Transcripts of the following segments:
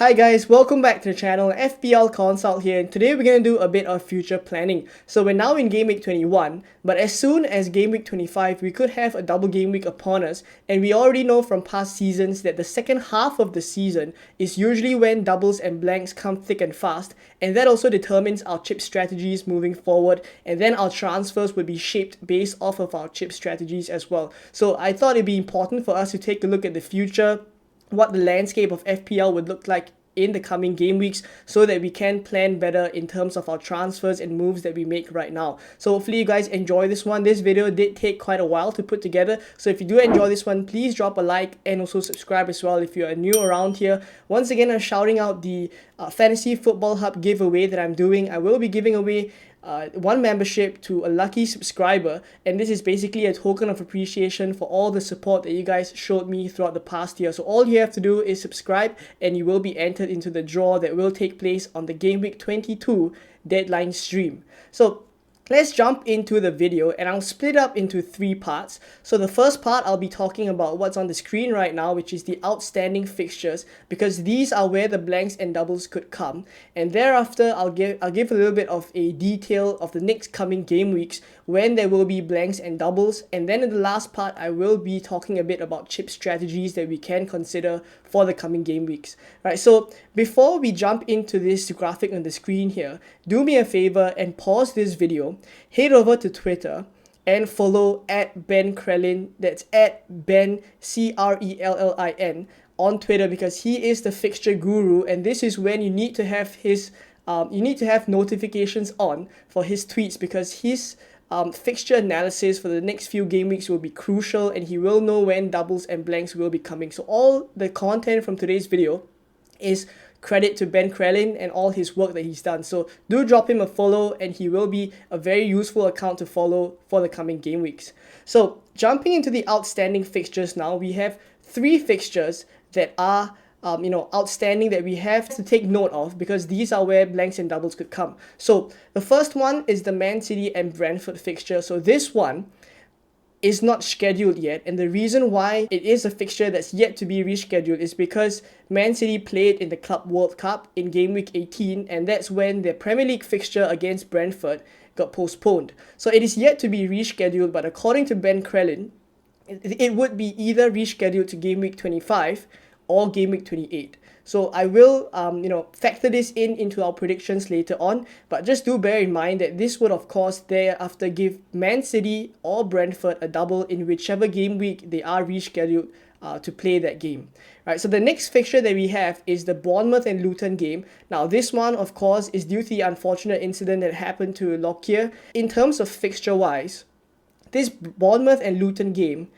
Hi guys, welcome back to the channel. FPL Consult here, and today we're going to do a bit of future planning. So we're now in Game Week 21, but as soon as Game Week 25, we could have a double game week upon us, and we already know from past seasons that the second half of the season is usually when doubles and blanks come thick and fast, and that also determines our chip strategies moving forward, and then our transfers will be shaped based off of our chip strategies as well. So I thought it'd be important for us to take a look at the future, what the landscape of FPL would look like in the coming game weeks, so that we can plan better in terms of our transfers and moves that we make right now. So hopefully you guys enjoy this one. This video did take quite a while to put together, so if you do enjoy this one, please drop a like and also subscribe as well if you are new around here. Once again, I'm shouting out the Fantasy Football Hub giveaway that I'm doing. I will be giving away one membership to a lucky subscriber, and this is basically a token of appreciation for all the support that you guys showed me throughout the past year. So all you have to do is subscribe and you will be entered into the draw that will take place on the Game Week 22 deadline stream. So let's jump into the video, and I'll split up into three parts. So the first part, I'll be talking about what's on the screen right now, which is the outstanding fixtures, because these are where the blanks and doubles could come. And thereafter, I'll give a little bit of a detail of the next coming game weeks when there will be blanks and doubles. And then in the last part, I will be talking a bit about chip strategies that we can consider for the coming game weeks. Right, so before we jump into this graphic on the screen here, do me a favor and pause this video, head over to Twitter and follow at Ben Krellin, that's at Ben Crellin on Twitter, because he is the fixture guru, and this is when you need to have his notifications on for his tweets, because his fixture analysis for the next few game weeks will be crucial, and he will know when doubles and blanks will be coming. So all the content from today's video is credit to Ben Krellin and all his work that he's done. So do drop him a follow, and he will be a very useful account to follow for the coming game weeks. So jumping into the outstanding fixtures now, we have three fixtures that are outstanding that we have to take note of, because these are where blanks and doubles could come. So the first one is the Man City and Brentford fixture. So this one is not scheduled yet, and the reason why it is a fixture that's yet to be rescheduled is because Man City played in the Club World Cup in game week 18, and that's when their Premier League fixture against Brentford got postponed. So it is yet to be rescheduled, but according to Ben Krellin, it would be either rescheduled to game week 25 or game week 28. So I will factor this into our predictions later on, but just do bear in mind that this would of course thereafter give Man City or Brentford a double in whichever game week they are rescheduled to play that game. Right, so the next fixture that we have is the Bournemouth and Luton game. Now this one of course is due to the unfortunate incident that happened to Lockyer. In terms of fixture wise, this Bournemouth and Luton game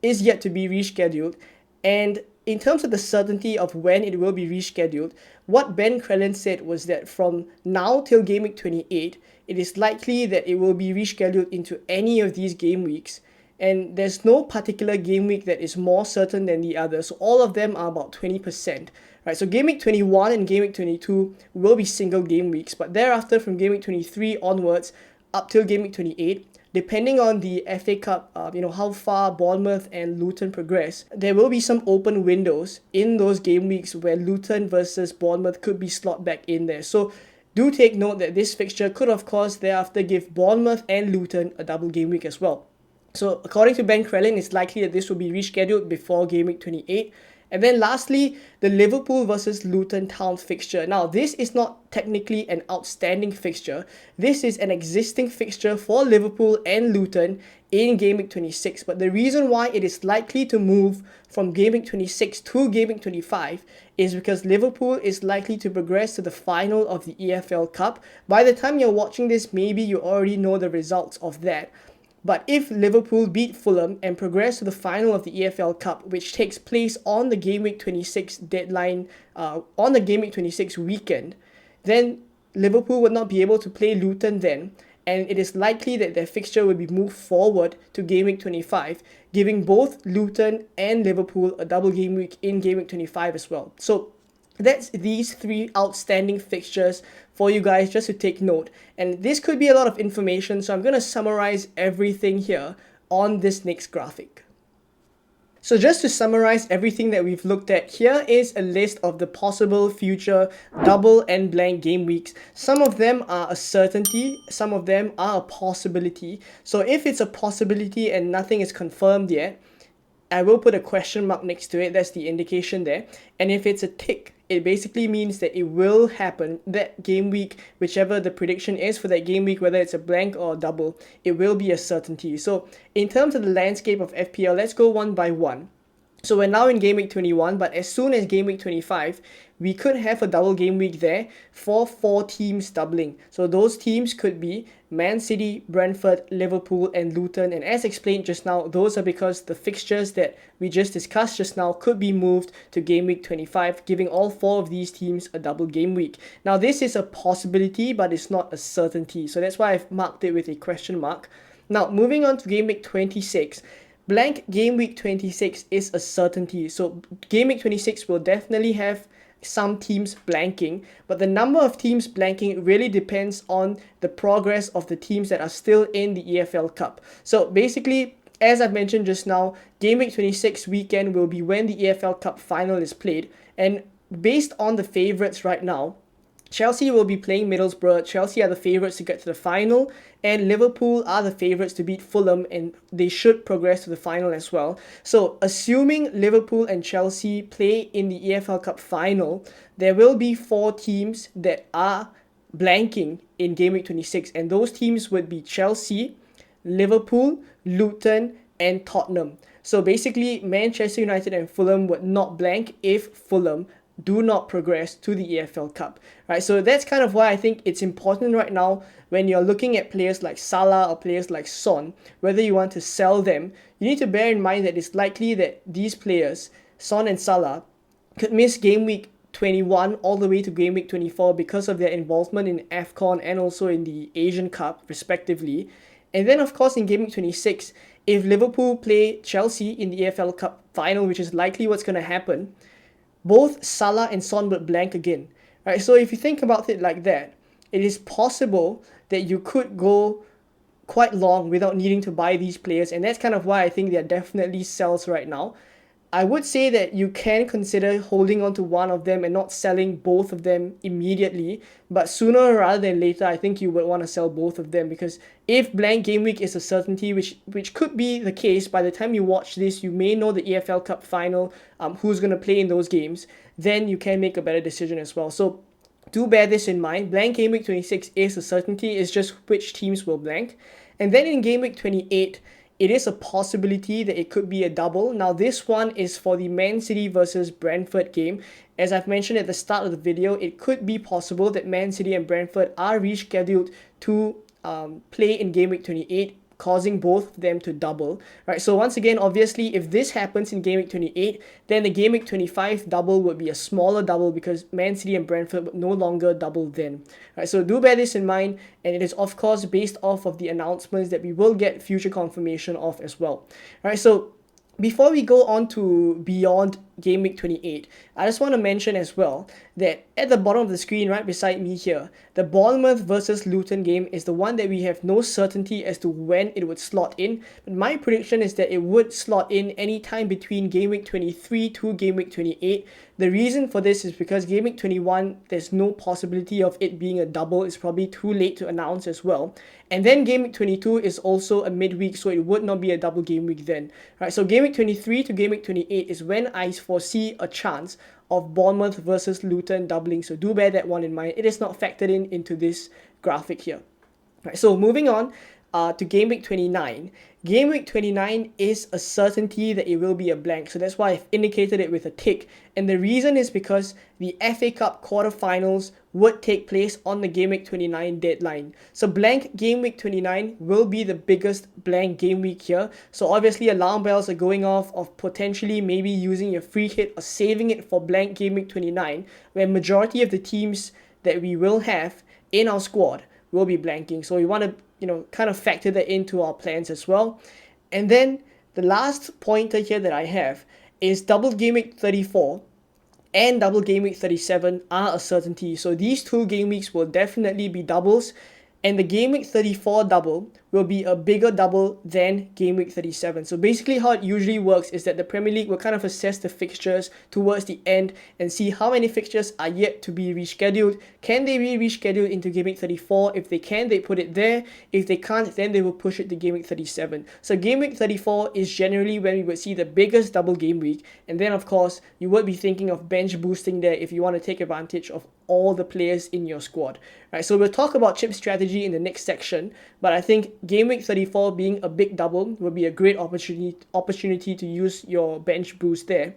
is yet to be rescheduled, and in terms of the certainty of when it will be rescheduled, what Ben Krellin said was that from now till game week 28, it is likely that it will be rescheduled into any of these game weeks, and there's no particular game week that is more certain than the other, so all of them are about 20%. Right, so game week 21 and game week 22 will be single game weeks, but thereafter from game week 23 onwards up till game week 28, depending on the FA Cup, how far Bournemouth and Luton progress, there will be some open windows in those game weeks where Luton versus Bournemouth could be slot back in there. So do take note that this fixture could of course thereafter give Bournemouth and Luton a double game week as well. So according to Ben Krellin, it's likely that this will be rescheduled before game week 28. And then lastly, the Liverpool versus Luton Town fixture. Now, this is not technically an outstanding fixture. This is an existing fixture for Liverpool and Luton in game week 26. But the reason why it is likely to move from game week 26 to game week 25 is because Liverpool is likely to progress to the final of the EFL Cup. By the time you're watching this, maybe you already know the results of that. But if Liverpool beat Fulham and progress to the final of the EFL Cup, which takes place on the Game Week 26 deadline, on the Game Week 26 weekend, then Liverpool would not be able to play Luton then, and it is likely that their fixture will be moved forward to Game Week 25, giving both Luton and Liverpool a double game week in Game Week 25 as well. So that's these three outstanding fixtures for you guys just to take note. And this could be a lot of information, so I'm going to summarize everything here on this next graphic. So just to summarize everything that we've looked at, here is a list of the possible future double and blank game weeks. Some of them are a certainty, some of them are a possibility. So if it's a possibility and nothing is confirmed yet, I will put a question mark next to it. That's the indication there. And if it's a tick, it basically means that it will happen that game week, whichever the prediction is for that game week, whether it's a blank or a double, it will be a certainty. So in terms of the landscape of FPL, let's go one by one. So we're now in game week 21, but as soon as game week 25, we could have a double game week there for 4 teams doubling. So those teams could be Man City, Brentford, Liverpool, and Luton. And as explained just now, those are because the fixtures that we just discussed just now could be moved to game week 25, giving all 4 of these teams a double game week. Now, this is a possibility, but it's not a certainty. So that's why I've marked it with a question mark. Now, moving on to game week 26. Blank game week 26 is a certainty. So game week 26 will definitely have some teams blanking, but the number of teams blanking really depends on the progress of the teams that are still in the EFL Cup. So basically, as I've mentioned just now, game week 26 weekend will be when the EFL Cup final is played, and based on the favourites right now, Chelsea will be playing Middlesbrough. Chelsea are the favourites to get to the final, and Liverpool are the favourites to beat Fulham, and they should progress to the final as well. So assuming Liverpool and Chelsea play in the EFL Cup final, there will be 4 teams that are blanking in game week 26, and those teams would be Chelsea, Liverpool, Luton, and Tottenham. So basically, Manchester United and Fulham would not blank if Fulham do not progress to the EFL Cup, right? So that's kind of why I think it's important right now when you're looking at players like Salah or players like Son, whether you want to sell them, you need to bear in mind that it's likely that these players, Son and Salah, could miss game week 21 all the way to game week 24 because of their involvement in AFCON and also in the Asian Cup, respectively. And then, of course, in game week 26, if Liverpool play Chelsea in the EFL Cup final, which is likely what's going to happen, both Salah and Son would blank again, right? So if you think about it like that, it is possible that you could go quite long without needing to buy these players, and that's kind of why I think they're definitely sells right now. I would say that you can consider holding on to one of them and not selling both of them immediately, but sooner rather than later, I think you would want to sell both of them, because if blank game week is a certainty, which could be the case, by the time you watch this, you may know the EFL Cup final, who's going to play in those games, then you can make a better decision as well. So do bear this in mind. Blank game week 26 is a certainty, it's just which teams will blank. And then in game week 28, it is a possibility that it could be a double. Now, this one is for the Man City versus Brentford game. As I've mentioned at the start of the video, it could be possible that Man City and Brentford are rescheduled to play in game week 28, causing both of them to double, right? So once again, obviously, if this happens in game week 28, then the game week 25 double would be a smaller double because Man City and Brentford would no longer double then, right? So do bear this in mind, and it is of course based off of the announcements that we will get future confirmation of as well, right? So before we go on to beyond game week 28, I just want to mention as well that at the bottom of the screen right beside me here, the Bournemouth versus Luton game is the one that we have no certainty as to when it would slot in, but my prediction is that it would slot in anytime between game week 23 to game week 28. The reason for this is because game week 21, there's no possibility of it being a double. It's probably too late to announce as well. And then game week 22 is also a midweek, so it would not be a double game week then. Right? So game week 23 to game week 28 is when I foresee a chance of Bournemouth versus Luton doubling. So do bear that one in mind. It is not factored into this graphic here. Right, so moving on to game week 29. Game week 29 is a certainty that it will be a blank. So that's why I've indicated it with a tick. And the reason is because the FA Cup quarterfinals would take place on the game week 29 deadline. So blank game week 29 will be the biggest blank game week here. So obviously alarm bells are going off of potentially maybe using your free hit or saving it for blank game week 29, where majority of the teams that we will have in our squad will be blanking. So we want to kind of factor that into our plans as well. And then the last pointer here that I have is double game week 34 and double game week 37 are a certainty. So these 2 game weeks will definitely be doubles. and the game week 34 double will be a bigger double than game week 37. So basically how it usually works is that the Premier League will kind of assess the fixtures towards the end and see how many fixtures are yet to be rescheduled. Can they be rescheduled into game week 34? If they can, they put it there. If they can't, then they will push it to game week 37. So game week 34 is generally when we would see the biggest double game week, and then of course you would be thinking of bench boosting there if you want to take advantage of all the players in your squad. Right, so we'll talk about chip strategy in the next section, but I think game week 34 being a big double will be a great opportunity to use your bench boost there.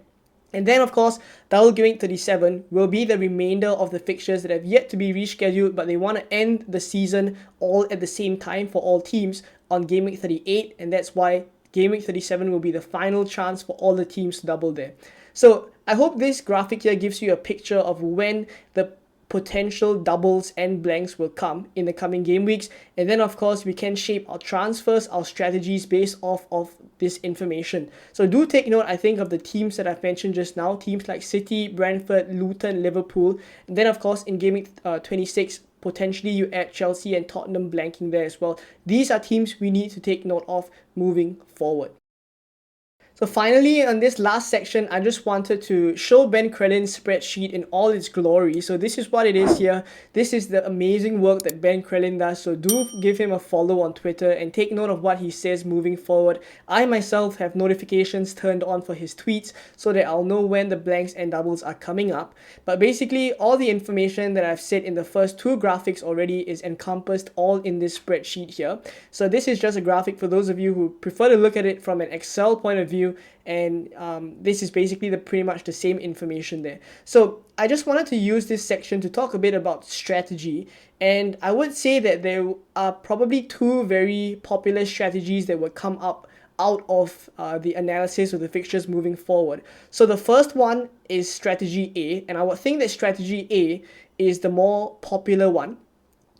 And then, of course, double game week 37 will be the remainder of the fixtures that have yet to be rescheduled, but they want to end the season all at the same time for all teams on game week 38, and that's why game week 37 will be the final chance for all the teams to double there. So I hope this graphic here gives you a picture of when the potential doubles and blanks will come in the coming game weeks, and then of course we can shape our transfers, our strategies based off of this information. So do take note, I think, of the teams that I've mentioned just now, teams like City, Brentford, Luton, Liverpool, and then of course in game week 26 potentially you add Chelsea and Tottenham blanking there as well. These are teams we need to take note of moving forward. So finally, on this last section, I just wanted to show Ben Crelin's spreadsheet in all its glory. So this is what it is here. This is the amazing work that Ben Crelin does. So do give him a follow on Twitter and take note of what he says moving forward. I myself have notifications turned on for his tweets so that I'll know when the blanks and doubles are coming up. But basically, all the information that I've said in the first two graphics already is encompassed all in this spreadsheet here. So this is just a graphic for those of you who prefer to look at it from an Excel point of view, and this is basically pretty much the same information there. So I just wanted to use this section to talk a bit about strategy, and I would say that there are probably two very popular strategies that would come up out of the analysis of the fixtures moving forward. So the first one is strategy A, and I would think that strategy A is the more popular one.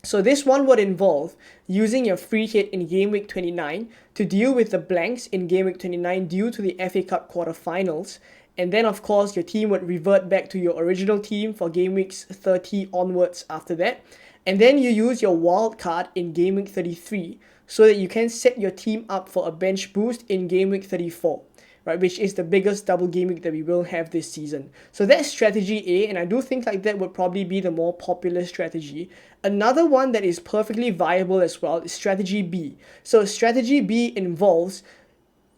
So this one would involve using your free hit in game week 29 to deal with the blanks in game week 29 due to the FA Cup quarterfinals. And then of course your team would revert back to your original team for game weeks 30 onwards after that. And then you use your wild card in game week 33 so that you can set your team up for a bench boost in game week 34. Right, which is the biggest double game week that we will have this season. So that's strategy A, and I do think like that would probably be the more popular strategy. Another one that is perfectly viable as well is strategy B. So strategy B involves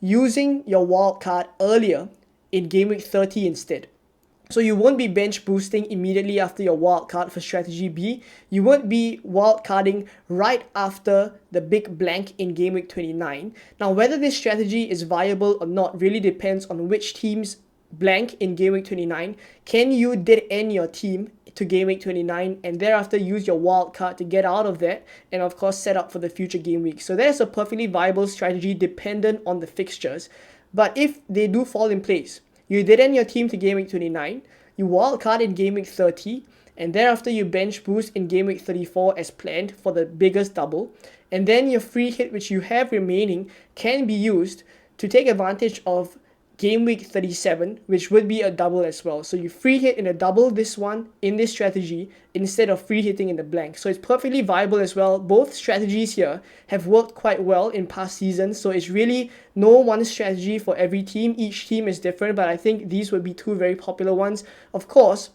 using your wild card earlier in game week 30 instead. So you won't be bench boosting immediately after your wild card for strategy B. You won't be wild carding right after the big blank in game week 29. Now, whether this strategy is viable or not really depends on which teams blank in game week 29. Can you dead end your team to game week 29 and thereafter use your wild card to get out of that and of course set up for the future game week? So that is a perfectly viable strategy dependent on the fixtures. But if they do fall in place, you dead end your team to game week 29, you wild card in game week 30, and thereafter you bench boost in game week 34 as planned for the biggest double, and then your free hit which you have remaining can be used to take advantage of game week 37, which would be a double as well. So you free hit in a double this one in this strategy instead of free hitting in the blank. So it's perfectly viable as well. Both strategies here have worked quite well in past seasons. So it's really no one strategy for every team. Each team is different, but I think these would be two very popular ones. Of course,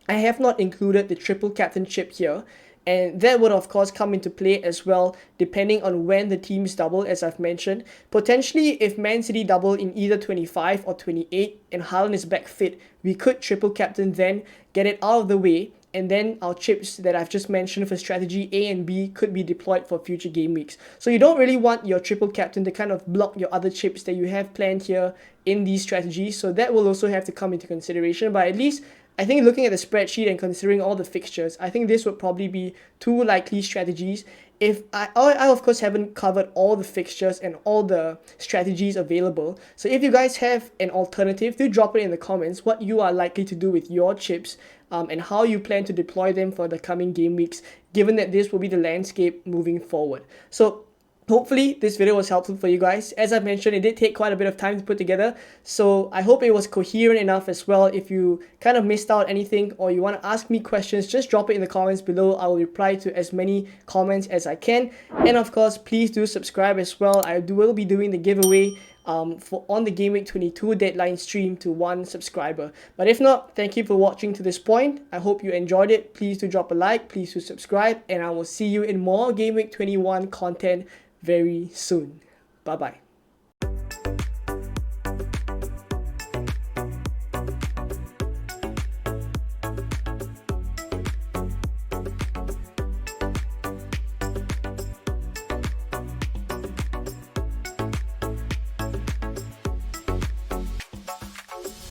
I have not included the triple captain chip here, and that would of course come into play as well depending on when the teams double, as I've mentioned. Potentially if Man City double in either 25 or 28 and Haaland is back fit, we could triple captain then, get it out of the way, and then our chips that I've just mentioned for strategy A and B could be deployed for future game weeks. So you don't really want your triple captain to kind of block your other chips that you have planned here in these strategies, so that will also have to come into consideration. But at least I think looking at the spreadsheet and considering all the fixtures, I think this would probably be two likely strategies. If I of course haven't covered all the fixtures and all the strategies available. So if you guys have an alternative, do drop it in the comments what you are likely to do with your chips and how you plan to deploy them for the coming game weeks, given that this will be the landscape moving forward. So Hopefully this video was helpful for you guys. As I mentioned, it did take quite a bit of time to put together, so I hope it was coherent enough as well. If you kind of missed out anything or you want to ask me questions, just drop it in the comments below. I will reply to as many comments as I can. And of course, please do subscribe as well. Will be doing the giveaway for on the Game Week 22 deadline stream to 1 subscriber. But if not, thank you for watching to this point. I hope you enjoyed it. Please do drop a like, please do subscribe, and I will see you in more Game Week 21 content very soon. Bye bye.